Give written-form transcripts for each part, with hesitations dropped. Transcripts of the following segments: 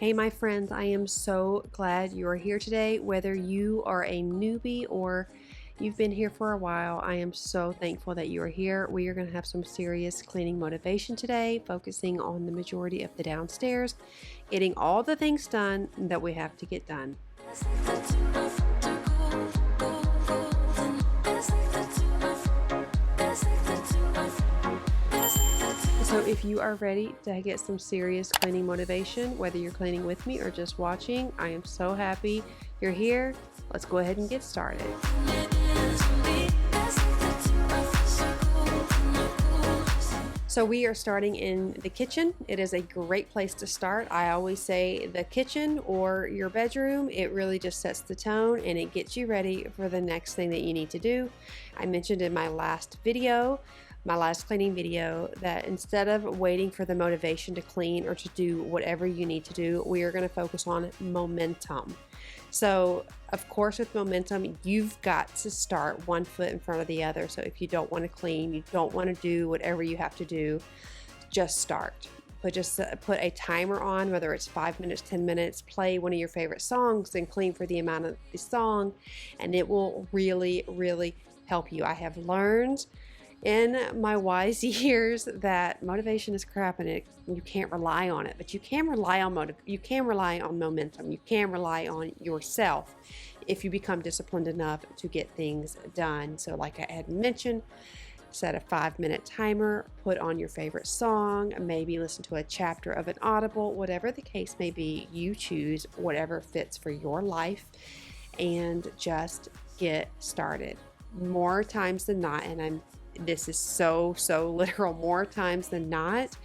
Hey, my friends, I am so glad you are here today. Whether you are a newbie or you've been here for a while, I am so thankful that you are here. We are going to have some serious cleaning motivation today, focusing on the majority of the downstairs, getting all the things done that we have to get done. So if you are ready to get some serious cleaning motivation, whether you're cleaning with me or just watching, I am so happy you're here. Let's go ahead and get started. So we are starting in the kitchen. It is a great place to start. I always say the kitchen or your bedroom. It really just sets the tone and it gets you ready for the next thing that you need to do. I mentioned in my last cleaning video, that instead of waiting for the motivation to clean or to do whatever you need to do, we are going to focus on momentum. So of course, with momentum, you've got to start one foot in front of the other. So if you don't want to clean, you don't want to do whatever you have to do, just start. But just put a timer on, whether it's 5 minutes, 10 minutes, play one of your favorite songs and clean for the amount of the song, and it will really, really help you. I have learned in my wise years that motivation is crap and you can't rely on it, but you can rely on momentum, you can rely on yourself if you become disciplined enough to get things done. So like I had mentioned, set a 5-minute timer, put on your favorite song, maybe listen to a chapter of an Audible, whatever the case may be. You choose whatever fits for your life and just get started. More times than not, and this is so literal, more times than not,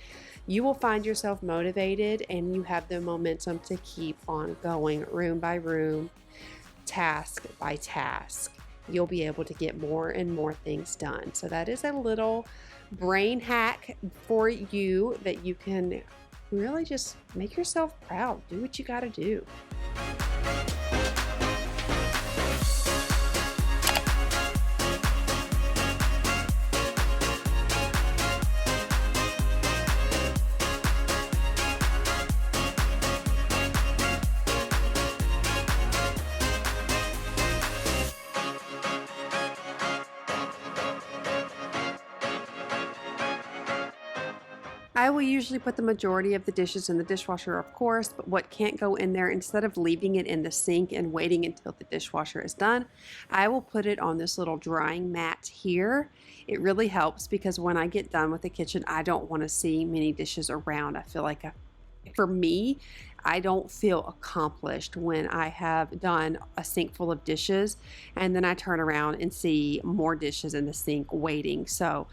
you will find yourself motivated and you have the momentum to keep on going, room by room, task by task. You'll be able to get more and more things done. So that is a little brain hack for you that you can really just make yourself proud. Do what you got to do. I will usually put the majority of the dishes in the dishwasher, of course, but what can't go in there, instead of leaving it in the sink and waiting until the dishwasher is done, I will put it on this little drying mat here. It really helps because when I get done with the kitchen, I don't want to see many dishes around. I feel like for me, I don't feel accomplished when I have done a sink full of dishes and then I turn around and see more dishes in the sink waiting. So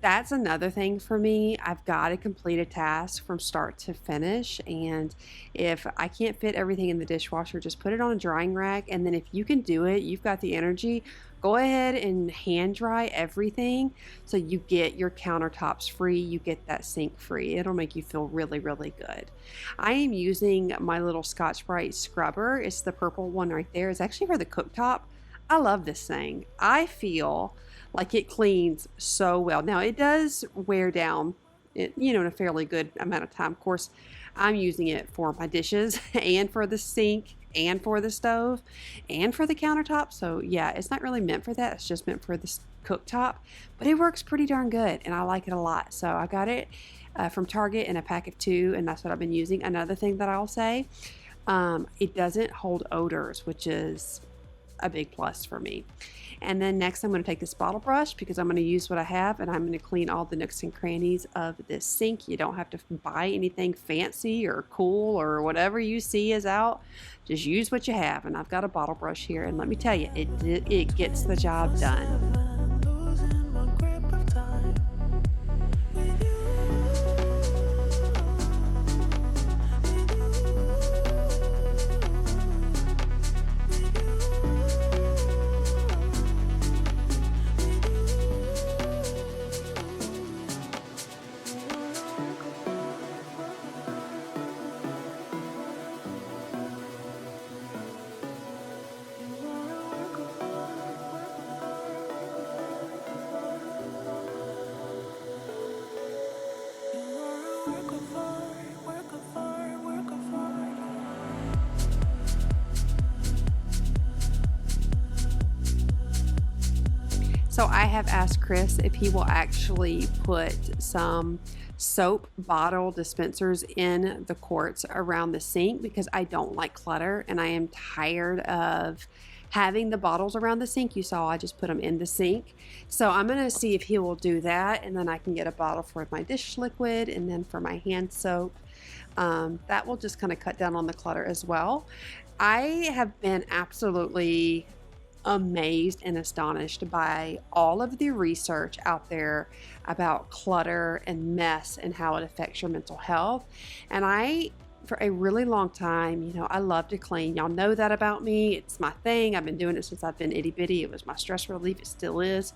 that's another thing for me. I've got to complete a task from start to finish. And if I can't fit everything in the dishwasher, just put it on a drying rack. And then if you can do it, you've got the energy, go ahead and hand dry everything so you get your countertops free, you get that sink free. It'll make you feel really, really good. I am using my little Scotch-Brite scrubber. It's the purple one right there. It's actually for the cooktop. I love this thing. I feel like it cleans so well. Now it does wear down, in a fairly good amount of time. Of course, I'm using it for my dishes and for the sink and for the stove and for the countertop. So yeah, it's not really meant for that. It's just meant for the cooktop, but it works pretty darn good and I like it a lot. So I got it from Target in a pack of 2 and that's what I've been using. Another thing that I'll say, it doesn't hold odors, which is a big plus for me. And then next I'm going to take this bottle brush because I'm going to use what I have and I'm going to clean all the nooks and crannies of this sink. You don't have to buy anything fancy or cool or whatever you see is out. Just use what you have, and I've got a bottle brush here and let me tell you, it gets the job done. So I have asked Chris if he will actually put some soap bottle dispensers in the quarts around the sink because I don't like clutter and I am tired of having the bottles around the sink. You saw I just put them in the sink. So I'm going to see if he will do that, and then I can get a bottle for my dish liquid and then for my hand soap. That will just kind of cut down on the clutter as well. I have been absolutely amazed and astonished by all of the research out there about clutter and mess and how it affects your mental health. And for a really long time, I love to clean. Y'all know that about me. It's my thing. I've been doing it since I've been itty bitty. It was my stress relief. It still is.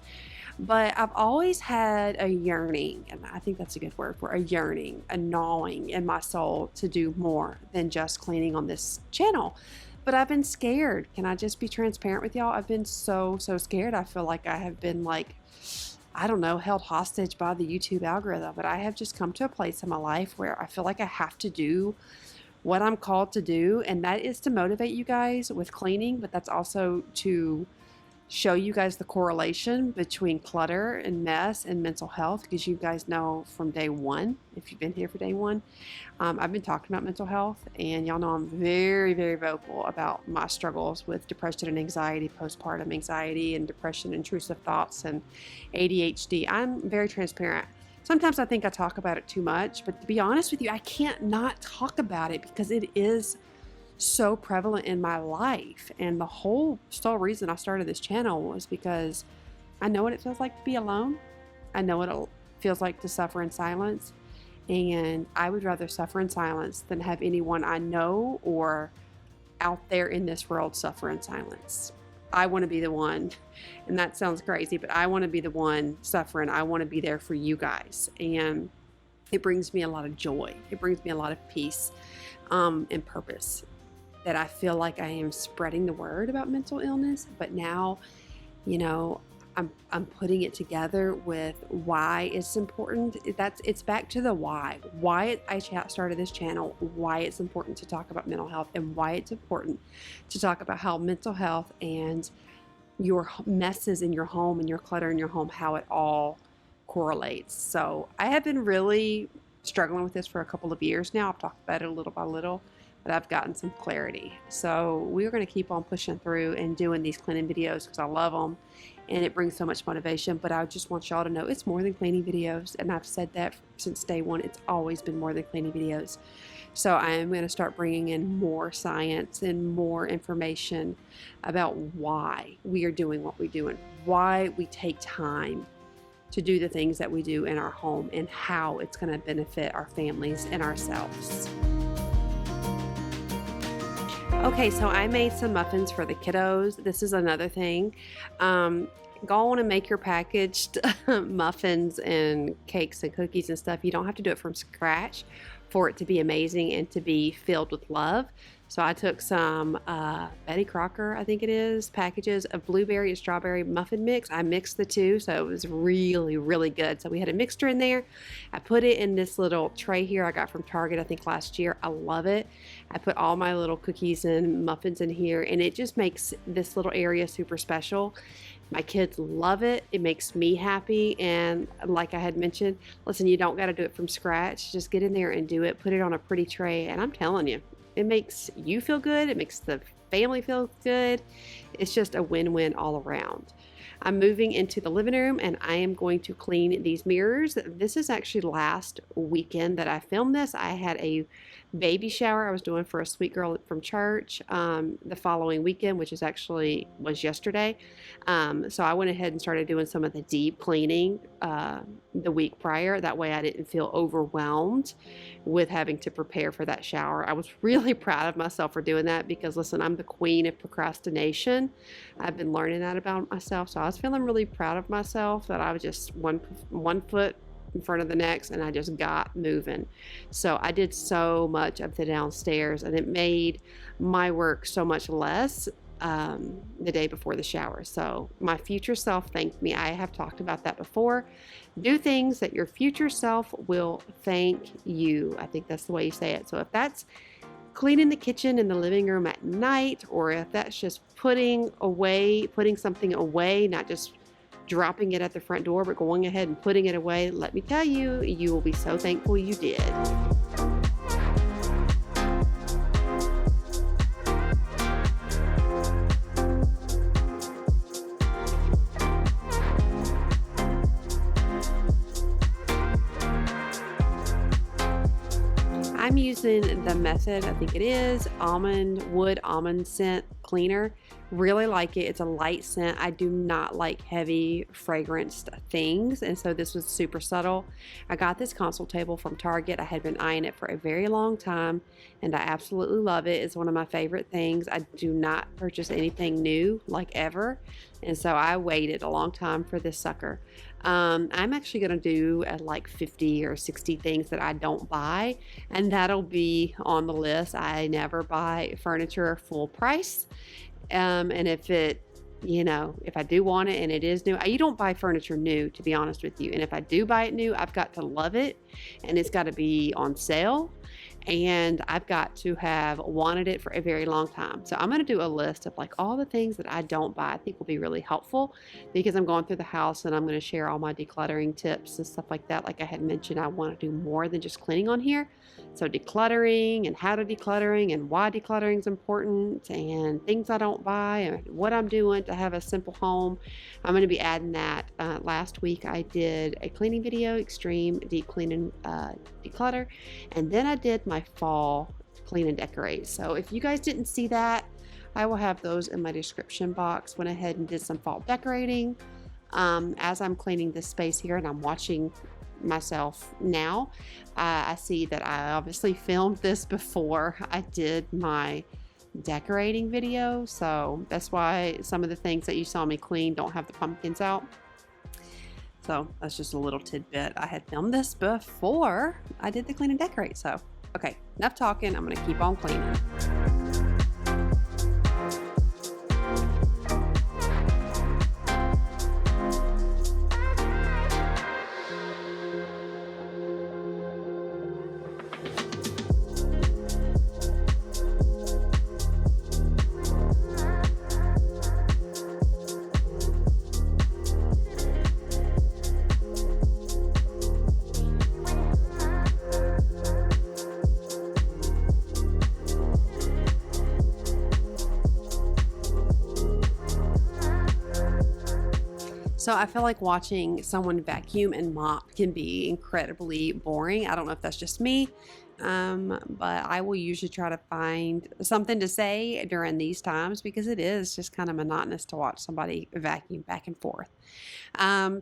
But I've always had a yearning, and I think that's a good word for a yearning, a gnawing in my soul to do more than just cleaning on this channel. But I've been scared. Can I just be transparent with y'all? I've been so scared. I feel like I have been I don't know, held hostage by the YouTube algorithm. But I have just come to a place in my life where I feel like I have to do what I'm called to do. And that is to motivate you guys with cleaning, but that's also to show you guys the correlation between clutter and mess and mental health, because you guys know from day one, if you've been here for day one, I've been talking about mental health, and y'all know I'm very vocal about my struggles with depression and anxiety, postpartum anxiety and depression, intrusive thoughts, and ADHD. I'm very transparent. Sometimes I think I talk about it too much, but to be honest with you, I can't not talk about it because it is so prevalent in my life. And the whole sole reason I started this channel was because I know what it feels like to be alone. I know what it feels like to suffer in silence. And I would rather suffer in silence than have anyone I know or out there in this world suffer in silence. I want to be the one, and that sounds crazy, but I want to be the one suffering. I want to be there for you guys. And it brings me a lot of joy. It brings me a lot of peace and purpose, that I feel like I am spreading the word about mental illness. But now, I'm putting it together with why it's important. It's back to the why I started this channel, why it's important to talk about mental health, and why it's important to talk about how mental health and your messes in your home and your clutter in your home, how it all correlates. So I have been really struggling with this for a couple of years now. I've talked about it little by little, but I've gotten some clarity. So we're going to keep on pushing through and doing these cleaning videos because I love them and it brings so much motivation. But I just want y'all to know it's more than cleaning videos. And I've said that since day one. It's always been more than cleaning videos. So I am going to start bringing in more science and more information about why we are doing what we do and why we take time to do the things that we do in our home and how it's going to benefit our families and ourselves. Okay, so I made some muffins for the kiddos. This is another thing. Go on and make your packaged muffins and cakes and cookies and stuff. You don't have to do it from scratch for it to be amazing and to be filled with love. So I took some Betty Crocker, I think it is, packages of blueberry and strawberry muffin mix. I mixed the two, so it was really good. So we had a mixture in there. I put it in this little tray here I got from Target, I think last year. I love it. I put all my little cookies and muffins in here, and it just makes this little area super special. My kids love it. It makes me happy. And like I had mentioned, listen, you don't got to do it from scratch. Just get in there and do it. Put it on a pretty tray. And I'm telling you, it makes you feel good. It makes the family feel good. It's just a win-win all around. I'm moving into the living room and I am going to clean these mirrors. This is actually last weekend that I filmed this. I had a baby shower I was doing for a sweet girl from church the following weekend, which was yesterday. So I went ahead and started doing some of the deep cleaning the week prior. That way I didn't feel overwhelmed with having to prepare for that shower. I was really proud of myself for doing that because, listen, I'm the queen of procrastination. I've been learning that about myself. So I was feeling really proud of myself that I was just one foot in front of the next and I just got moving. So I did so much of the downstairs and it made my work so much less the day before the shower. So my future self thanked me. I have talked about that before. Do things that your future self will thank you. I think that's the way you say it. So if that's cleaning the kitchen and the living room at night, or if that's just putting something away, not just dropping it at the front door, but going ahead and putting it away, let me tell you, you will be so thankful you did. I'm using the Method, I think it is, almond scent cleaner. Really like it. It's a light scent. I do not like heavy fragranced things, and so this was super subtle. I got this console table from Target. I had been eyeing it for a very long time, and I absolutely love it. It's one of my favorite things. I do not purchase anything new, like ever, and so I waited a long time for this sucker. I'm actually going to do like 50 or 60 things that I don't buy, and that'll be on the list. I never buy furniture full price. And if if I do want it and it is new, you don't buy furniture new, to be honest with you. And if I do buy it new, I've got to love it, and it's got to be on sale, and I've got to have wanted it for a very long time. So I'm going to do a list of like all the things that I don't buy. I think will be really helpful, because I'm going through the house and I'm going to share all my decluttering tips and stuff like that. Like I had mentioned, I want to do more than just cleaning on here. So decluttering and how to decluttering and why decluttering is important, and things I don't buy and what I'm doing to have a simple home. I'm going to be adding that. Last week I did a cleaning video, extreme deep cleaning declutter, and then I did my fall clean and decorate. So if you guys didn't see that, I will have those in my description box. Went ahead and did some fall decorating as I'm cleaning this space here, and I'm watching myself now. I see that I obviously filmed this before I did my decorating video, so that's why some of the things that you saw me clean don't have the pumpkins out. So that's just a little tidbit. I had filmed this before I did the clean and decorate. So okay, enough talking. I'm gonna keep on cleaning. So I feel like watching someone vacuum and mop can be incredibly boring. I don't know if that's just me, but I will usually try to find something to say during these times, because it is just kind of monotonous to watch somebody vacuum back and forth.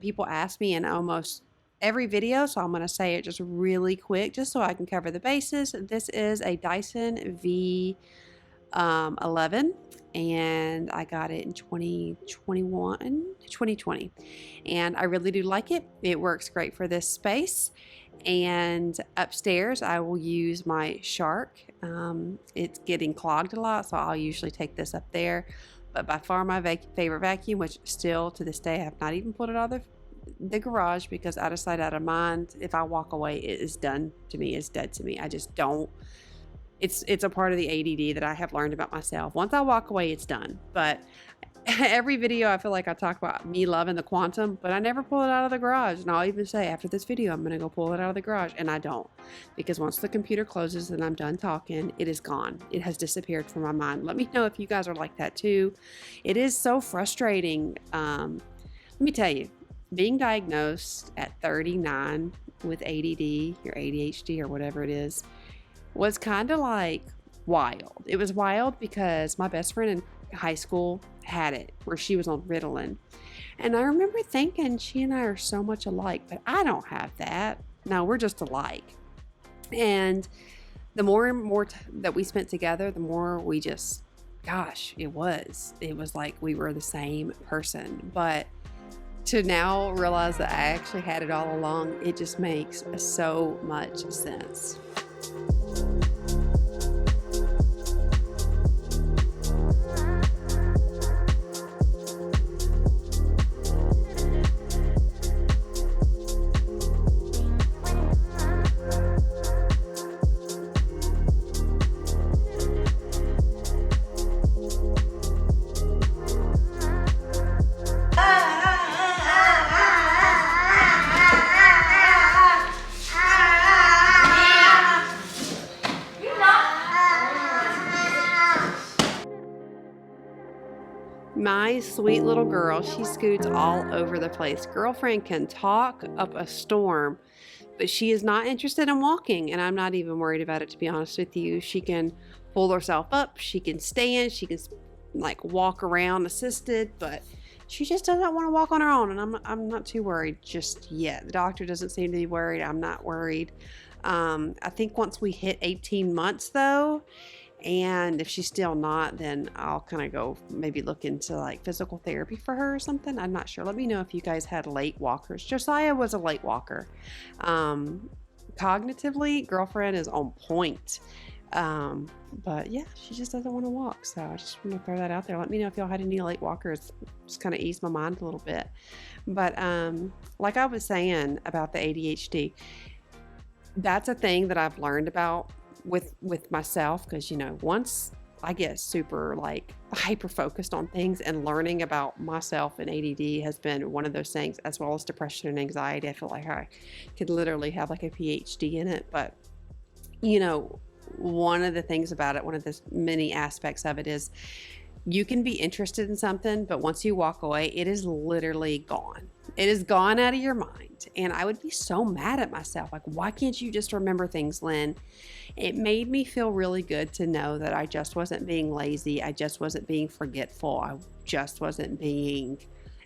People ask me in almost every video, so I'm going to say it just really quick just so I can cover the bases. This is a Dyson V11, and I got it in 2020, and I really do like it. It works great for this space. And upstairs I will use my Shark. It's getting clogged a lot, so I'll usually take this up there. But by far my favorite vacuum, which still to this day I have not even put it out of the garage, because out of sight, out of mind, if I walk away, it is done to me. It's dead to me. I just don't. It's a part of the ADD that I have learned about myself. Once I walk away, it's done. But every video I feel like I talk about me loving the Quantum, but I never pull it out of the garage. And I'll even say after this video, I'm going to go pull it out of the garage. And I don't. Because once the computer closes and I'm done talking, it is gone. It has disappeared from my mind. Let me know if you guys are like that too. It is so frustrating. Let me tell you, being diagnosed at 39 with ADD or ADHD or whatever it is, was kind of like wild. It was wild because my best friend in high school had it, where she was on Ritalin. And I remember thinking she and I are so much alike, but I don't have that. No, we're just alike. And the more and more that we spent together, the more we just, gosh, it was like we were the same person. But to now realize that I actually had it all along, it just makes so much sense. My sweet little girl, she scoots all over the place. Girlfriend can talk up a storm, but she is not interested in walking, and I'm not even worried about it, to be honest with you. She can pull herself up, she can stand, she can like walk around assisted, but she just doesn't want to walk on her own, and I'm not too worried just yet. The doctor doesn't seem to be worried. I'm not worried. I think once we hit 18 months though, and if she's still not, then I'll kind of go maybe look into like physical therapy for her or something. I'm not sure. Let me know if you guys had late walkers. Josiah was a late walker. Cognitively, girlfriend is on point. But yeah, she just doesn't want to walk. So I just want to throw that out there. Let me know if y'all had any late walkers. Just kind of ease my mind a little bit. But like I was saying about the ADHD, that's a thing that I've learned about with myself, because once I get super like hyper focused on things, and learning about myself and ADD has been one of those things, as well as depression and anxiety. I feel like I could literally have like a PhD in it. But one of the things about it, one of the many aspects of it, is you can be interested in something, but once you walk away, it is literally gone. It is gone out of your mind. And I would be so mad at myself. Like, why can't you just remember things, Lynn? It made me feel really good to know that I just wasn't being lazy. I just wasn't being forgetful. I just wasn't being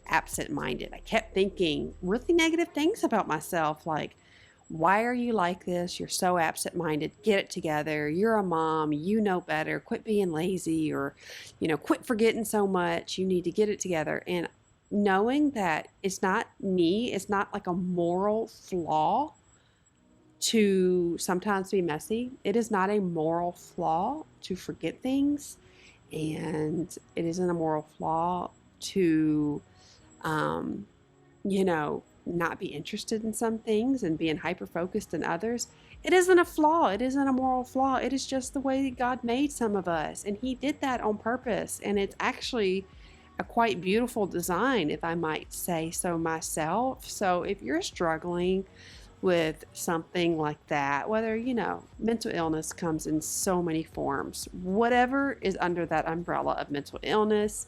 absent-minded. I kept thinking really negative things about myself, like, why are you like this? You're so absent-minded. Get it together. You're a mom. You know better. Quit being lazy, or, quit forgetting so much. You need to get it together. And knowing that it's not me, it's not like a moral flaw to sometimes be messy. It is not a moral flaw to forget things. And it isn't a moral flaw to, not be interested in some things and being hyper-focused in others. It isn't a flaw. It isn't a moral flaw. It is just the way that God made some of us. And he did that on purpose. And it's actually a quite beautiful design, if I might say so myself. So if you're struggling with something like that, whether, mental illness comes in so many forms, whatever is under that umbrella of mental illness,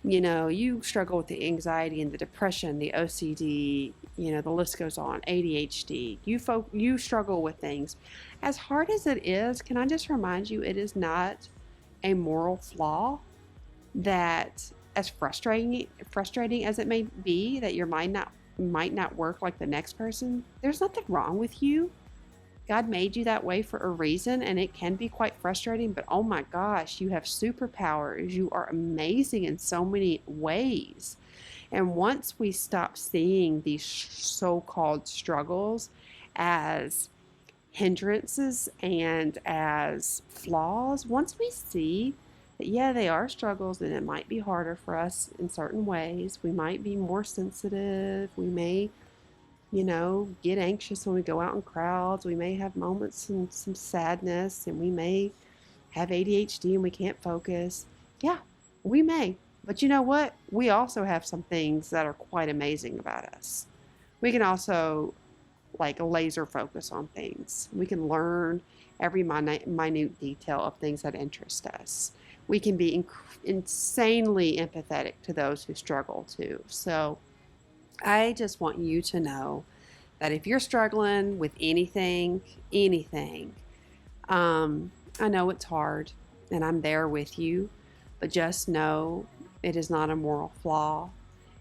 you struggle with the anxiety and the depression, the OCD, the list goes on, ADHD, you struggle with things. As hard as it is, can I just remind you, it is not a moral flaw. That as frustrating as it may be, that your mind might not work like the next person, there's nothing wrong with you. God made you that way for a reason, and it can be quite frustrating, but oh my gosh, you have superpowers. You are amazing in so many ways. And once we stop seeing these so-called struggles as hindrances and as flaws, once we see that, yeah, they are struggles, and it might be harder for us in certain ways. We might be more sensitive. We may get anxious when we go out in crowds. We may have moments and some sadness, and we may have ADHD and we can't focus. Yeah, we may. But you know what? We also have some things that are quite amazing about us. We can also like laser focus on things. We can learn every minute detail of things that interest us. We can be insanely empathetic to those who struggle too. So I just want you to know that if you're struggling with anything, I know it's hard, and I'm there with you, but just know it is not a moral flaw.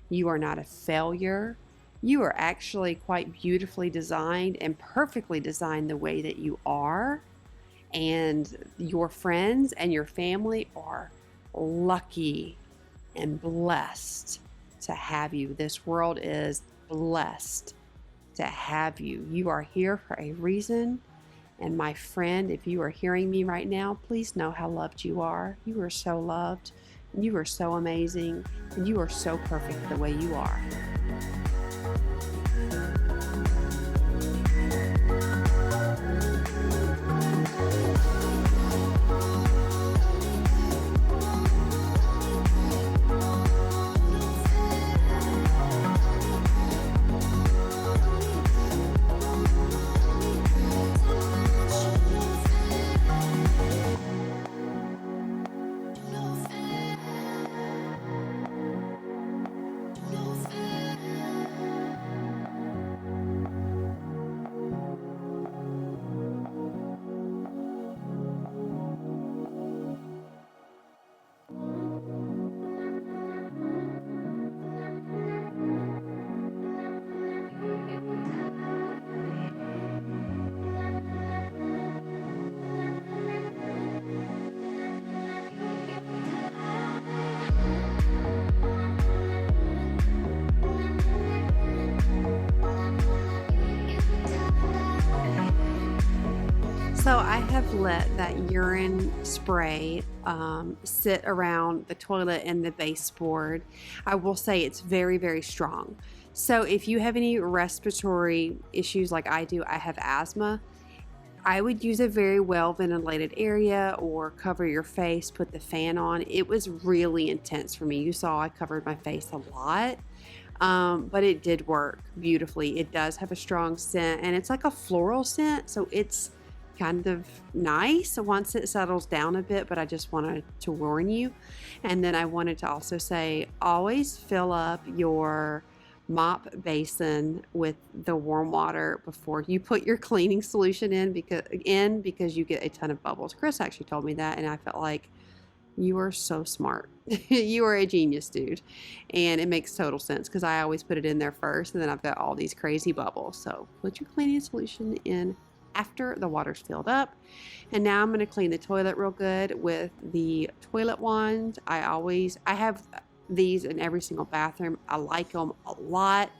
You are not a failure. You are actually quite beautifully designed and perfectly designed the way that you are. And your friends and your family are lucky and blessed to have you. This world is blessed to have you. You are here for a reason. And my friend, if you are hearing me right now, please know how loved you are. You are so loved, and you are so amazing, and you are so perfect the way you are. So I have let that urine spray sit around the toilet and the baseboard. I will say it's very, very strong. So if you have any respiratory issues like I do, I have asthma, I would use a very well ventilated area or cover your face, put the fan on. It was really intense for me. You saw I covered my face a lot, but it did work beautifully. It does have a strong scent and it's like a floral scent. So it's kind of nice once it settles down a bit, but I just wanted to warn you. And then I wanted to also say, always fill up your mop basin with the warm water before you put your cleaning solution in because you get a ton of bubbles. Chris actually told me that and I felt like you are so smart. You are a genius, dude. And it makes total sense because I always put it in there first and then I've got all these crazy bubbles. So put your cleaning solution in after the water's filled up. And now I'm going to clean the toilet real good with the toilet wand. I have these in every single bathroom. I like them a lot.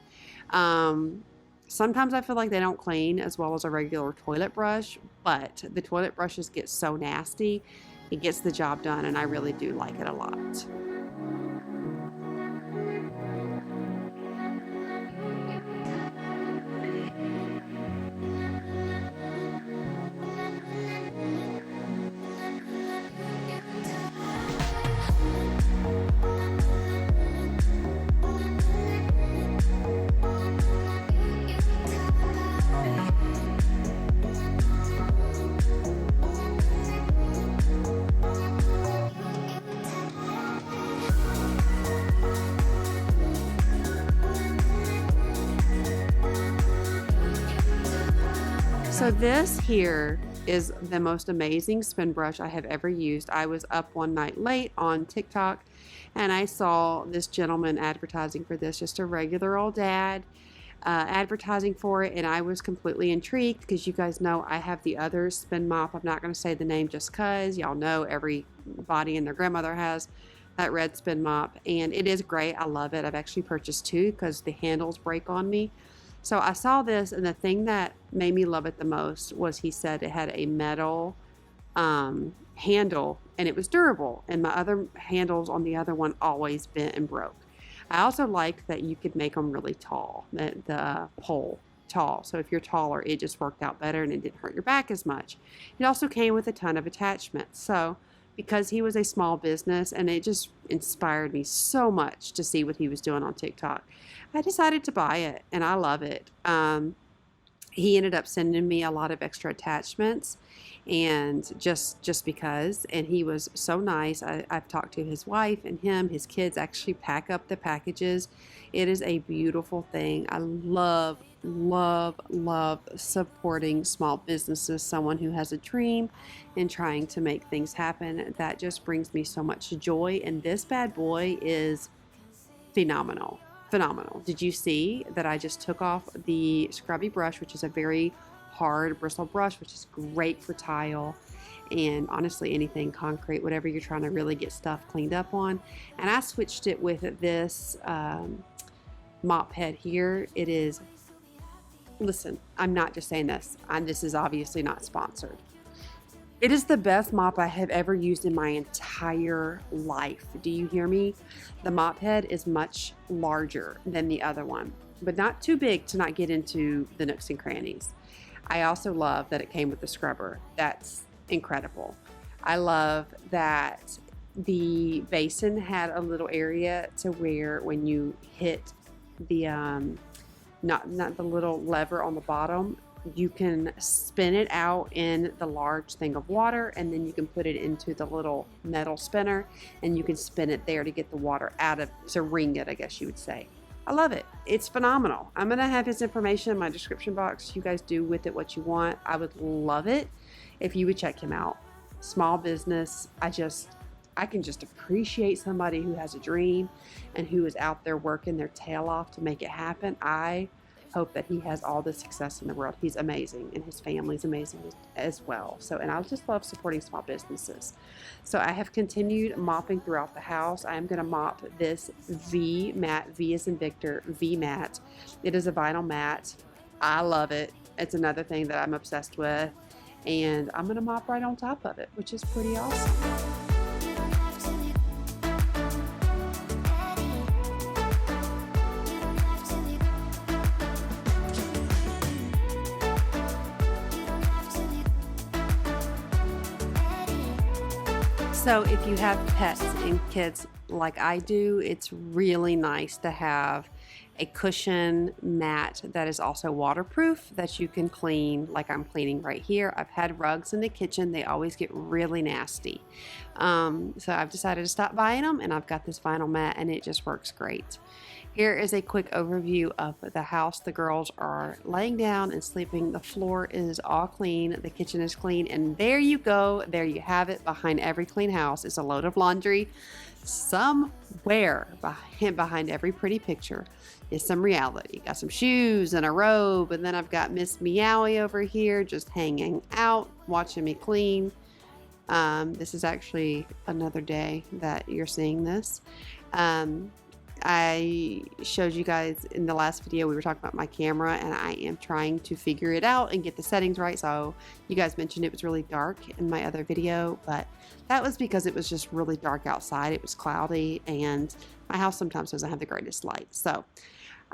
Sometimes I feel like they don't clean as well as a regular toilet brush, but the toilet brushes get so nasty, it gets the job done, and I really do like it a lot. So this here is the most amazing spin brush I have ever used. I was up one night late on TikTok and I saw this gentleman advertising for this, just a regular old dad advertising for it, and I was completely intrigued because you guys know I have the other spin mop. I'm not going to say the name just because y'all know everybody and their grandmother has that red spin mop, and it is great. I love it. I've actually purchased two because the handles break on me. So I saw this, and the thing that made me love it the most was he said it had a metal handle and it was durable, and my other handles on the other one always bent and broke. I also liked that you could make them really tall, the pole tall. So if you're taller, it just worked out better and it didn't hurt your back as much. It also came with a ton of attachments. So because he was a small business, and it just inspired me so much to see what he was doing on TikTok, I decided to buy it, and I love it. He ended up sending me a lot of extra attachments, and just because, and he was so nice. I've talked to his wife and his kids actually pack up the packages. It is a beautiful thing. I love supporting small businesses, someone who has a dream and trying to make things happen. That just brings me so much joy, and this bad boy is phenomenal. Did you see that I just took off the scrubby brush, which is a very hard bristle brush, which is great for tile and honestly anything concrete, whatever you're trying to really get stuff cleaned up on, and I switched it with this mop head here. It is, listen, I'm not just saying this, this is obviously not sponsored. It is the best mop I have ever used in my entire life. Do you hear me? The mop head is much larger than the other one, but not too big to not get into the nooks and crannies. I also love that it came with the scrubber. That's incredible. I love that the basin had a little area to where when you hit the not the little lever on the bottom, you can spin it out in the large thing of water, and then you can put it into the little metal spinner and you can spin it there to get the water out of, to wring it, I guess you would say. I love it. It's phenomenal. I'm going to have his information in my description box. You guys do with it what you want. I would love it if you would check him out. Small business. I can just appreciate somebody who has a dream and who is out there working their tail off to make it happen. I hope that he has all the success in the world. He's amazing, and his family's amazing as well. So, and I just love supporting small businesses. So I have continued mopping throughout the house. I am going to mop this V mat. V as in Victor, V mat. It is a vinyl mat. I love it. It's another thing that I'm obsessed with. and I'm gonna mop right on top of it, which is pretty awesome. So if you have pets and kids like I do, it's really nice to have a cushion mat that is also waterproof that you can clean like I'm cleaning right here. I've had rugs in the kitchen. They always get really nasty. So I've decided to stop buying them, and I've got this vinyl mat and it just works great. Here is a quick overview of the house. The girls are laying down and sleeping. The floor is all clean. The kitchen is clean. And there you go. There you have it. Behind every clean house is a load of laundry. Somewhere behind every pretty picture is some reality. Got some shoes and a robe. And then I've got Miss Meowie over here just hanging out, watching me clean. This is actually another day that you're seeing this. I showed you guys in the last video, we were talking about my camera, and I am trying to figure it out and get the settings right. So you guys mentioned it was really dark in my other video, but that was because it was just really dark outside. It was cloudy, and my house sometimes doesn't have the greatest light. So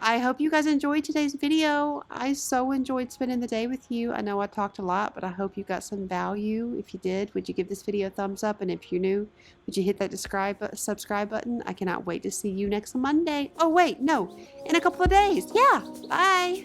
I hope you guys enjoyed today's video. I so enjoyed spending the day with you. I know I talked a lot, but I hope you got some value. If you did, would you give this video a thumbs up? And if you're new, would you hit that subscribe button? I cannot wait to see you next Monday. Oh, wait, no, in a couple of days. Yeah, bye.